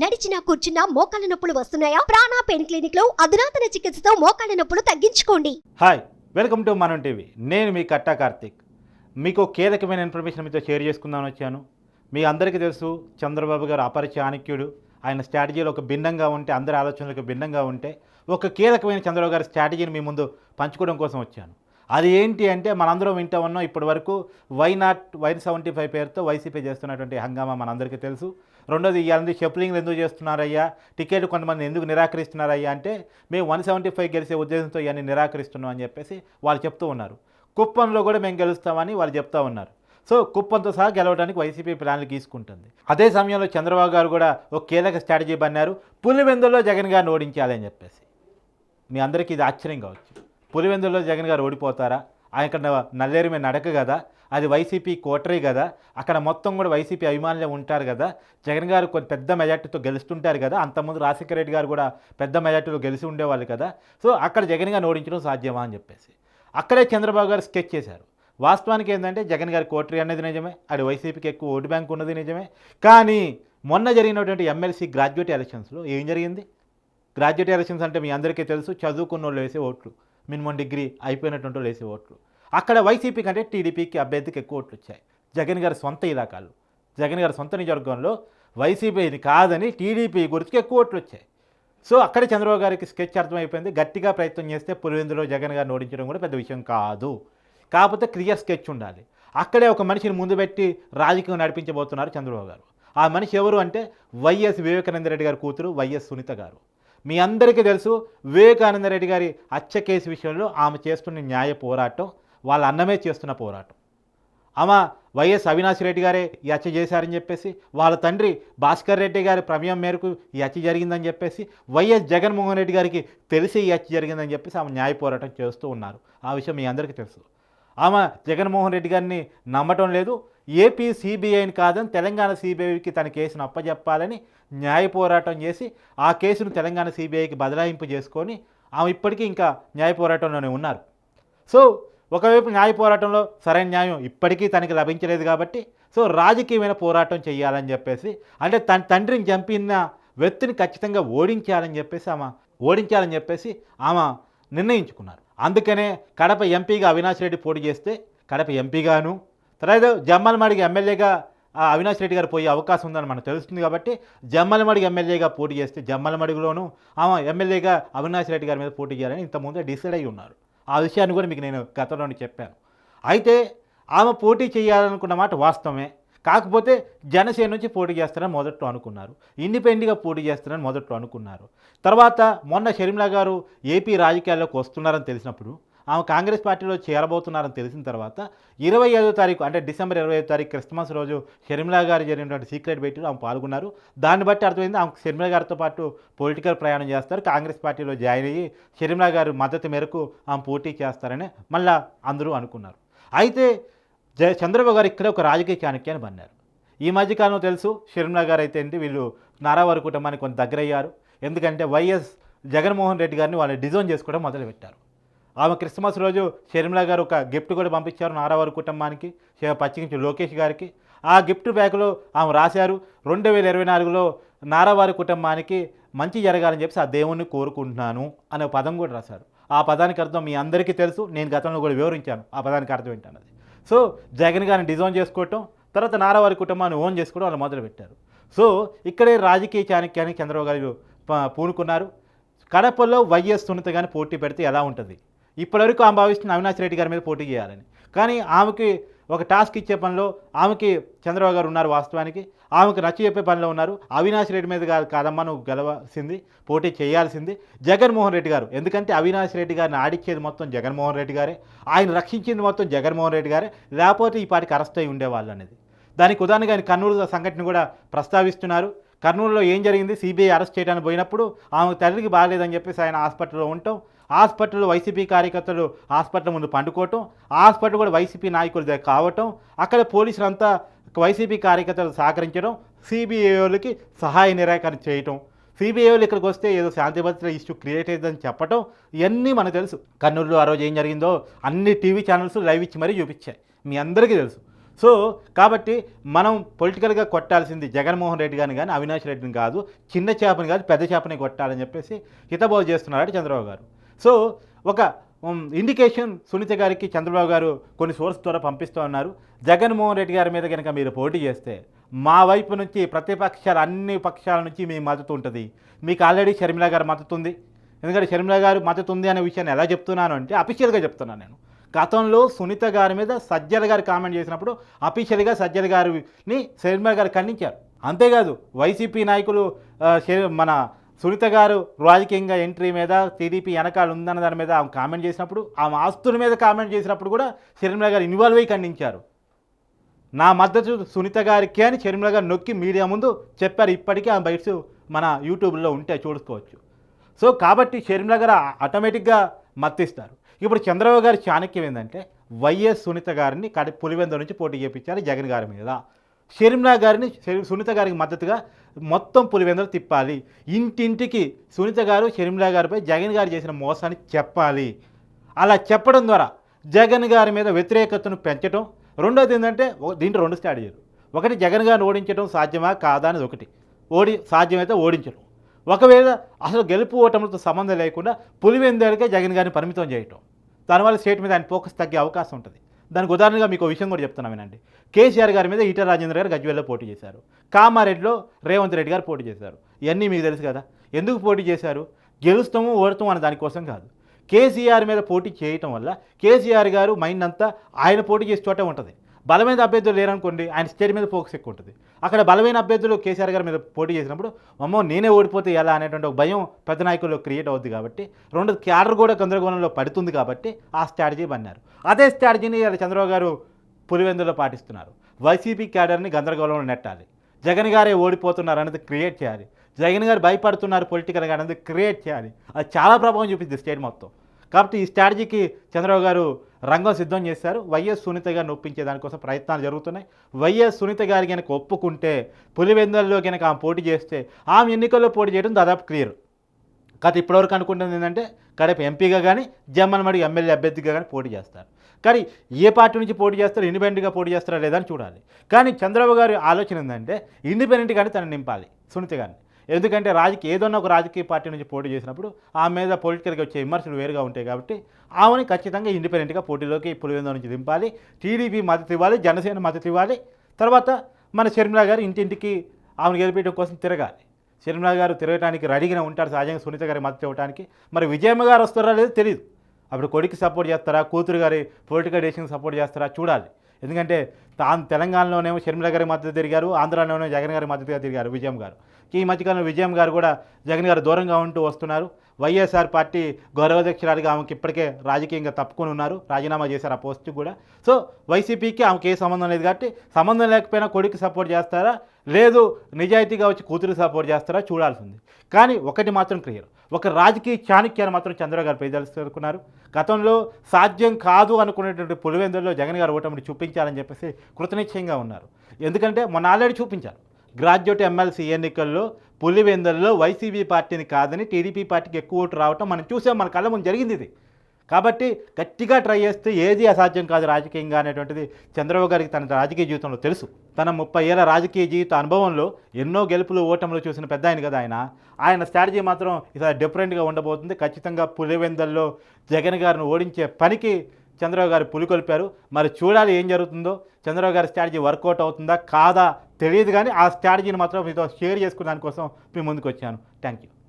నడిచినా కూర్చున్నా మోకాళ్ళ నొప్పులు వస్తున్నాయా? ప్రాణ పెయిన్ క్లినిక్ లో అధునాతన చికిత్సతో మోకాళ్ళ నొప్పులు తగ్గించుకోండి. హాయ్, వెల్కమ్ టు మనం టీవీ. నేను మీ కట్టా కార్తిక్. మీకు కీలకమైన ఇన్ఫర్మేషన్ మీతో షేర్ చేసుకుందామని వచ్చాను. మీ అందరికీ తెలుసు, చంద్రబాబు గారు అపర చాణక్యుడు. ఆయన స్ట్రాటజీలో ఒక భిన్నంగా ఉంటే, అందరి ఆలోచనలకు భిన్నంగా ఉంటే, ఒక కీలకమైన చంద్రబాబు గారి స్ట్రాటజీని మీ ముందు పంచుకోవడం కోసం వచ్చాను. అది ఏంటి అంటే, మనందరం వింటూ ఉన్నాం ఇప్పటి వరకు వై 75 పేరుతో వైసీపీ చేస్తున్నటువంటి హంగామా మనందరికీ తెలుసు. రెండోది, ఇవన్నీ షఫ్లింగ్లు ఎందుకు చేస్తున్నారయ్యా, టికెట్ కొంతమంది ఎందుకు నిరాకరిస్తున్నారయ్యా అంటే, మేము 175 గెలిచే ఉద్దేశంతో ఇవన్నీ నిరాకరిస్తున్నాం అని చెప్పేసి వాళ్ళు చెప్తూ ఉన్నారు. కుప్పంలో కూడా మేము గెలుస్తామని వాళ్ళు చెప్తూ ఉన్నారు. సో కుప్పంతో సహా గెలవడానికి వైసీపీ ప్లాన్లు తీసుకుంటుంది. అదే సమయంలో చంద్రబాబు గారు కూడా ఒక కీలక స్ట్రాటజీ బన్నారు, పులివెందుల్లో జగన్ గారిని ఓడించాలని చెప్పేసి. మీ అందరికీ ఇది ఆశ్చర్యం కావచ్చు. పులివెందుల్లో జగన్ గారు ఓడిపోతారా? ఆయన నల్లేరు మీద నడక కదా, అది వైసీపీ కోటరీ కదా, అక్కడ మొత్తం కూడా వైసీపీ అభిమానులే ఉంటారు కదా, జగన్ గారు కొంచెం పెద్ద మెజార్టీతో గెలుస్తుంటారు కదా, అంతకుముందు రాజశేఖర రెడ్డి గారు కూడా పెద్ద మెజార్టీలో గెలిచి ఉండేవాళ్ళు కదా, సో అక్కడ జగన్ గారిని ఓడించడం సాధ్యమా అని చెప్పేసి అక్కడే చంద్రబాబు గారు స్కెచ్ చేశారు. వాస్తవానికి ఏంటంటే, జగన్ గారి కోటరీ అనేది నిజమే, అది వైసీపీకి ఎక్కువ ఓటు బ్యాంక్ ఉన్నది నిజమే. కానీ మొన్న జరిగినటువంటి ఎమ్మెల్సీ గ్రాడ్యుయేట్ ఎలక్షన్స్లో ఏం జరిగింది? గ్రాడ్యుయేట్ ఎలక్షన్స్ అంటే మీ అందరికీ తెలుసు, చదువుకున్న వాళ్ళు వేసే ఓట్లు, మినిమం డిగ్రీ అయిపోయినటువంటి వాళ్ళు వేసే ఓట్లు. అక్కడ వైసీపీ కంటే టీడీపీకి అభ్యర్థికి ఎక్కువ ఓట్లు వచ్చాయి. జగన్ గారి సొంత ఇలాకాలు, జగన్ గారి సొంత నియోజకవర్గంలో వైసీపీని కాదని టీడీపీ గురించి ఎక్కువ ఓట్లు వచ్చాయి. సో అక్కడే చంద్రబాబు గారికి స్కెచ్ అర్థమైపోయింది. గట్టిగా ప్రయత్నం చేస్తే పులివెందులో జగన్ గారిని ఓడించడం కూడా పెద్ద విషయం కాదు, కాకపోతే క్లియర్ స్కెచ్ ఉండాలి. అక్కడే ఒక మనిషిని ముందు పెట్టి రాజకీయం నడిపించబోతున్నారు చంద్రబాబు గారు. ఆ మనిషి ఎవరు అంటే, వైఎస్ వివేకానంద రెడ్డి గారి కూతురు వైఎస్ సునీత గారు. మీ అందరికీ తెలుసు, వివేకానంద రెడ్డి గారి హత్య కేసు విషయంలో ఆమె చేస్తున్న న్యాయ పోరాటం, వాళ్ళ అన్నమే చేస్తున్న పోరాటం. ఆమె వైఎస్ అవినాష్ రెడ్డి గారే ఈ హత్య చేశారని చెప్పేసి, వాళ్ళ తండ్రి భాస్కర్ రెడ్డి గారి ప్రమేయం మేరకు ఈ హత్య జరిగిందని చెప్పేసి, వైఎస్ జగన్మోహన్ రెడ్డి గారికి తెలిసి ఈ హత్య జరిగిందని చెప్పేసి ఆమె న్యాయ పోరాటం చేస్తూ ఉన్నారు. ఆ విషయం మీ అందరికీ తెలుసు. ఆమె జగన్మోహన్ రెడ్డి గారిని నమ్మటం లేదు. ఏపీ సిబిఐని కాదని తెలంగాణ సిబిఐకి తన కేసును అప్పజెప్పాలని న్యాయ పోరాటం చేసి, ఆ కేసును తెలంగాణ సిబిఐకి బదలాయింపు చేసుకొని ఆమె ఇప్పటికీ ఇంకా న్యాయ పోరాటంలోనే ఉన్నారు. సో ఒకవైపు న్యాయ పోరాటంలో సరైన న్యాయం ఇప్పటికీ తనకి లభించలేదు కాబట్టి, సో రాజకీయమైన పోరాటం చేయాలని చెప్పేసి, అంటే తన తండ్రిని చంపిన వ్యక్తిని ఖచ్చితంగా ఓడించాలని చెప్పేసి ఆమె నిర్ణయించుకున్నారు. అందుకనే కడప ఎంపీగా అవినాష్ రెడ్డి పోటీ చేస్తే కడప ఎంపీగాను, తర్వాత జమ్మలమడిగి ఎమ్మెల్యేగా అవినాష్ రెడ్డి గారు పోయే అవకాశం ఉందని మనకు తెలుస్తుంది కాబట్టి, జమ్మలమడిగి ఎమ్మెల్యేగా పోటీ చేస్తే జమ్మలమడిగిలోనూ ఆమె ఎమ్మెల్యేగా అవినాష్ రెడ్డి గారి మీద పోటీ చేయాలని ఇంతకుముందే డిసైడ్ అయ్యి ఉన్నారు. ఆ విషయాన్ని కూడా మీకు నేను గతంలోనే చెప్పాను. అయితే ఆమె పోటీ చేయాలనుకున్న మాట వాస్తవమే. కాకపోతే జనసేన నుంచి పోటీ చేస్తారని మొదట్లో అనుకున్నారు, ఇండిపెండెంట్గా పోటీ చేస్తారని మొదట్లో అనుకున్నారు. తర్వాత మొన్న షర్మిల గారు ఏపీ రాజకీయాల్లోకి వస్తున్నారని తెలిసినప్పుడు, ఆమె కాంగ్రెస్ పార్టీలో చేరబోతున్నారని తెలిసిన తర్వాత 25వ తారీఖు అంటే డిసెంబర్ 25వ తారీఖు క్రిస్మస్ రోజు షర్మిల గారు జరిగినటువంటి సీక్రెట్ భేటీలో ఆమె పాల్గొన్నారు. దాన్ని బట్టి అర్థమైంది, ఆమె షర్మిల గారితో పాటు పొలిటికల్ ప్రయాణం చేస్తారు, కాంగ్రెస్ పార్టీలో జాయిన్ అయ్యి షర్మిల గారు మద్దతు మేరకు ఆమె పోటీ చేస్తారని మళ్ళీ అందరూ అనుకున్నారు. అయితే చంద్రబాబు గారు ఇక్కడ ఒక రాజకీయ చాణక్యాన్ని బన్నారు. ఈ మధ్యకాలంలో తెలుసు, షర్మిల గారు అయితే ఏంటి, వీళ్ళు నారావారి కుటుంబానికి కొంత దగ్గర అయ్యారు. ఎందుకంటే వైఎస్ జగన్మోహన్ రెడ్డి గారిని వాళ్ళు డిజైన్ చేసుకోవడం మొదలుపెట్టారు. ఆమె క్రిస్మస్ రోజు షర్మిల గారు ఒక గిఫ్ట్ కూడా పంపించారు నారావారి కుటుంబానికి, పచ్చికించి లోకేష్ గారికి. ఆ గిఫ్ట్ బ్యాగ్లో ఆమె రాశారు, 2024లో నారావారి కుటుంబానికి మంచి జరగాలని చెప్పి ఆ దేవుణ్ణి కోరుకుంటున్నాను అనే పదం కూడా రాశారు. ఆ పదానికి అర్థం మీ అందరికీ తెలుసు, నేను గతంలో కూడా వివరించాను ఆ పదానికి అర్థం ఏంటన్నది. సో జగన్ గారిని డిజైన్ చేసుకోవటం, తర్వాత నారావారి కుటుంబాన్ని ఓన్ చేసుకోవడం వాళ్ళు మొదలుపెట్టారు. సో ఇక్కడే రాజకీయ చాణక్యాన్ని చంద్రబాబు గారు పూనుకున్నారు. కడపలో వైఎస్ సునీత గారిని పోటీ పెడితే ఎలా ఉంటుంది? ఇప్పటివరకు ఆమె భావిస్తున్న అవినాష్ రెడ్డి గారి మీద పోటీ చేయాలని, కానీ ఆమెకి ఒక టాస్క్ ఇచ్చే పనిలో ఆమెకి చంద్రబాబు గారు ఉన్నారు. వాస్తవానికి ఆమెకు నచ్చి చెప్పే పనిలో ఉన్నారు. అవినాష్ రెడ్డి మీద కాదమ్మా నువ్వు గెలవాల్సింది, పోటీ చేయాల్సింది జగన్మోహన్ రెడ్డి గారు. ఎందుకంటే అవినాష్ రెడ్డి గారిని ఆడిచ్చేది మొత్తం జగన్మోహన్ రెడ్డి గారే, ఆయన రక్షించింది మొత్తం జగన్మోహన్ రెడ్డి గారే, లేకపోతే ఈ పాటికి అరెస్ట్ అయి ఉండేవాళ్ళు అనేది. దానికి ఉదాహరణగా ఆయన కర్నూలు సంఘటన కూడా ప్రస్తావిస్తున్నారు. కర్నూలులో ఏం జరిగింది, సిబిఐ అరెస్ట్ చేయడానికి పోయినప్పుడు ఆమె తల్లికి బాగాలేదని చెప్పేసి ఆయన హాస్పిటల్లో ఉండటం, హాస్పిటల్లో వైసీపీ కార్యకర్తలు హాస్పిటల్ ముందు పండుకోవటం, హాస్పిటల్ కూడా వైసీపీ నాయకుల దగ్గర కావటం, అక్కడ పోలీసులంతా వైసీపీ కార్యకర్తలు సహకరించడం, సిబిఐ వాళ్ళకి సహాయ నిరాకరణ చేయటం, సిబిఐ వాళ్ళు ఇక్కడికి వస్తే ఏదో శాంతి భద్రత ఇష్యూ క్రియేట్ అయ్యిందని చెప్పటం, ఇవన్నీ మనకు తెలుసు. కర్నూలులో ఆ రోజు ఏం జరిగిందో అన్ని టీవీ ఛానల్స్ లైవ్ ఇచ్చి మరీ చూపించాయి, మీ అందరికీ తెలుసు. సో కాబట్టి మనం పొలిటికల్గా కొట్టాల్సింది జగన్మోహన్ రెడ్డి గారిని కానీ అవినాష్ రెడ్డిని కాదు, చిన్న చేపని కాదు పెద్ద చేపని కొట్టాలని చెప్పేసి హితబోధ చేస్తున్నాడు చంద్రబాబు గారు. సో ఒక ఇండికేషన్ సునీత గారికి చంద్రబాబు గారు కొన్ని సోర్స్ ద్వారా పంపిస్తూ ఉన్నారు. జగన్మోహన్ రెడ్డి గారి మీద కనుక మీరు పోటీ చేస్తే మా వైపు నుంచి ప్రతిపక్షాలు అన్ని పక్షాల నుంచి మీ మద్దతు ఉంటుంది. మీకు ఆల్రెడీ షర్మిల గారు మద్దతు ఉంది. ఎందుకంటే షర్మిల గారు మద్దతు ఉంది అనే విషయాన్ని ఎలా చెప్తున్నాను అంటే అఫీషియల్గా చెప్తున్నాను నేను. గతంలో సునీత గారి మీద సజ్జల గారు కామెంట్ చేసినప్పుడు అఫీషియల్గా సజ్జల గారిని షర్మిల గారు ఖండించారు. అంతేకాదు వైసీపీ నాయకులు మన సునీత గారు రాజకీయంగా ఎంట్రీ మీద టీడీపీ వెనకాల ఉందన్న దాని మీద ఆమె కామెంట్ చేసినప్పుడు, ఆమె ఆస్తుల మీద కామెంట్ చేసినప్పుడు కూడా షర్మిల గారు ఇన్వాల్వ్ అయ్యి ఖండించారు. నా మద్దతు సునీత గారికి అని షర్మిల గారు నొక్కి మీడియా ముందు చెప్పారు. ఇప్పటికీ ఆ బైట్స్ మన యూట్యూబ్లో ఉంటే చూసుకోవచ్చు. సో కాబట్టి షర్మిల గారు ఆటోమేటిక్గా మద్దతిస్తారు. ఇప్పుడు చంద్రబాబు గారి చాణక్యం ఏంటంటే వైఎస్ సునీత గారిని పులివెందుల నుంచి పోటీ చేయించాలి జగన్ గారి మీద. షర్మిల గారిని సునీత గారికి మద్దతుగా మొత్తం పులివెందులు తిప్పాలి. ఇంటింటికి సునీత గారు షర్మిల గారిపై జగన్ గారు చేసిన మోసాన్ని చెప్పాలి. అలా చెప్పడం ద్వారా జగన్ గారి మీద వ్యతిరేకతను పెంచడం. రెండోది ఏంటంటే దీంట్లో 2 స్ట్రాటజీలు. ఒకటి జగన్ గారిని ఓడించడం సాధ్యమా కాదా అనేది ఒకటి. సాధ్యమైతే ఓడించడం. ఒకవేళ అసలు గెలుపు ఓటములతో సంబంధం లేకుండా పులివెందులకే జగన్ గారిని పరిమితం చేయటం. దానివల్ల స్టేట్ మీద ఆయన ఫోకస్ తగ్గే అవకాశం ఉంటుంది. దానికి ఉదాహరణగా మీకు విషయం కూడా చెప్తున్నా వినండి. కేసీఆర్ గారి మీద ఈటల రాజేంద్ర గారు గజ్వేల్లో పోటీ చేశారు. కామారెడ్డిలో రేవంత్ రెడ్డి గారు పోటీ చేశారు. ఇవన్నీ మీకు తెలుసు కదా. ఎందుకు పోటీ చేశారు? గెలుస్తాము ఓడతాము అనే దానికోసం కాదు. కేసీఆర్ మీద పోటీ చేయటం వల్ల కేసీఆర్ గారు మైండ్ అంతా ఆయన పోటీ చేసే చోటే ఉంటుంది. బలమైన అభ్యర్థులు లేరనుకోండి, ఆయన స్టేట్ మీద ఫోకస్ ఎక్కువ ఉంటుంది. అక్కడ బలమైన అభ్యర్థులు కేసీఆర్ గారి మీద పోటీ చేసినప్పుడు అమ్మో నేనే ఓడిపోతే ఎలా అనేటువంటి ఒక భయం పెద్ద నాయకుల్లో క్రియేట్ అవుద్ది. కాబట్టి రెండోది క్యాడర్ కూడా గందరగోళంలో పడుతుంది. కాబట్టి ఆ స్ట్రాటజీ బన్నారు. అదే స్ట్రాటజీని చంద్రబాబు గారు పులివెందులో పాటిస్తున్నారు. వైసీపీ క్యాడర్ని గందరగోళంలో నెట్టాలి. జగన్ గారే ఓడిపోతున్నారు అనేది క్రియేట్ చేయాలి. జగన్ గారు భయపడుతున్నారు పొలిటికల్గా అనేది క్రియేట్ చేయాలి. అది చాలా ప్రభావం చూపిస్తుంది స్టేట్ మొత్తం. కాబట్టి ఈ స్ట్రాటజీకి చంద్రబాబు గారు రంగం సిద్ధం చేశారు. వైఎస్ సునీత గారిని ఒప్పించే దానికోసం ప్రయత్నాలు జరుగుతున్నాయి. వైఎస్ సునీత గారి కనుక ఒప్పుకుంటే పులివెందులలో కనుక ఆమె పోటీ చేస్తే ఆమె ఎన్నికల్లో పోటీ చేయడం దాదాపు క్లియర్. కాదు ఇప్పటివరకు అనుకుంటుంది ఏంటంటే కడప ఎంపీగా కానీ జమ్మలమడి ఎమ్మెల్యే అభ్యర్థిగా కానీ పోటీ చేస్తారు. కానీ ఏ పార్టీ నుంచి పోటీ చేస్తారో ఇండిపెండెంట్గా పోటీ చేస్తారా లేదా అని చూడాలి. కానీ చంద్రబాబు గారి ఆలోచన ఏంటంటే ఇండిపెండెంట్గానే తనని నింపాలి సునీత గారిని. ఎందుకంటే ఏదన్నా ఒక రాజకీయ పార్టీ నుంచి పోటీ చేసినప్పుడు ఆమె మీద పొలిటికల్గా వచ్చే విమర్శలు వేరుగా ఉంటాయి. కాబట్టి ఆమెని ఖచ్చితంగా ఇండిపెండెంట్గా పోటీలోకి పులివెందుల నుంచి దింపాలి. టీడీపీ మద్దతు ఇవ్వాలి, జనసేన మద్దతు ఇవ్వాలి. తర్వాత మన షర్మిల గారు ఇంటింటికి ఆమెను గెలిపించడం కోసం తిరగాలి. షర్మిల గారు తిరగడానికి రెడీగా ఉంటారు సహజంగా సునీత గారి మద్దతు ఇవ్వడానికి. మరి విజయమ్మ గారు వస్తారా లేదో తెలియదు. అప్పుడు కొడుకు సపోర్ట్ చేస్తారా, కూతురు గారి పొలిటికల్ డెసిషన్ సపోర్ట్ చేస్తారా చూడాలి. ఎందుకంటే తాను తెలంగాణలోనేమో షర్మిల గారి మద్దతు తిరిగారు, ఆంధ్రాలోనేమో జగన్ గారి మద్దతుగా తిరిగారు విజయమ్మ గారు. ఈ మధ్యకాలంలో విజయమ్మ గారు కూడా జగన్ గారు దూరంగా ఉంటూ వస్తున్నారు. వైఎస్ఆర్ పార్టీ గౌరవాధ్యక్షురాలిగా ఆమెకి ఇప్పటికే రాజకీయంగా తప్పుకొని ఉన్నారు, రాజీనామా చేశారు ఆ పోస్టు కూడా. సో వైసీపీకి ఆమెకి ఏ సంబంధం లేదు. కాబట్టి సంబంధం లేకపోయినా కొడుకు సపోర్ట్ చేస్తారా లేదు నిజాయితీగా వచ్చి కూతురు సపోర్ట్ చేస్తారా చూడాల్సింది. కానీ ఒకటి మాత్రం క్లియర్, ఒక రాజకీయ చాణక్యాన్ని మాత్రం చంద్రబాబు గారు ప్రజలుకున్నారు. గతంలో సాధ్యం కాదు అనుకునేటువంటి పులివెందుల్లో జగన్ గారు ఓటమిని చూపించాలని చెప్పేసి కృతనిశ్చయంగా ఉన్నారు. ఎందుకంటే మొన్న ఆల్రెడీ చూపించారు. గ్రాడ్యుయేట్ ఎమ్మెల్సీ ఎన్నికల్లో పులివెందుల్లో వైసీపీ పార్టీని కాదని టీడీపీ పార్టీకి ఎక్కువ ఓటు రావటం మనం చూసాం, మన కళ్ళ ముందు జరిగింది ఇది. కాబట్టి గట్టిగా ట్రై చేస్తే ఏది అసాధ్యం కాదు రాజకీయంగా అనేటువంటిది చంద్రబాబు గారికి తన రాజకీయ జీవితంలో తెలుసు. తన 30 ఏళ్ల రాజకీయ జీవిత అనుభవంలో ఎన్నో గెలుపులు ఓటములు చూసిన పెద్ద ఆయన కదా ఆయన స్ట్రాటజీ మాత్రం ఇలా డిఫరెంట్గా ఉండబోతుంది. ఖచ్చితంగా పులివెందుల్లో జగన్ గారిని ఓడించే పనికి చంద్రబాబు గారు పులికొల్పారు. మరి చూడాలి ఏం జరుగుతుందో. చంద్రబాబు గారి స్ట్రాటజీ వర్కౌట్ అవుతుందా కాదా తెలియదు. కానీ ఆ స్ట్రాటజీని మాత్రం మీతో షేర్ చేసుకునే దానికోసం మీ ముందుకు వచ్చాను. Thank you.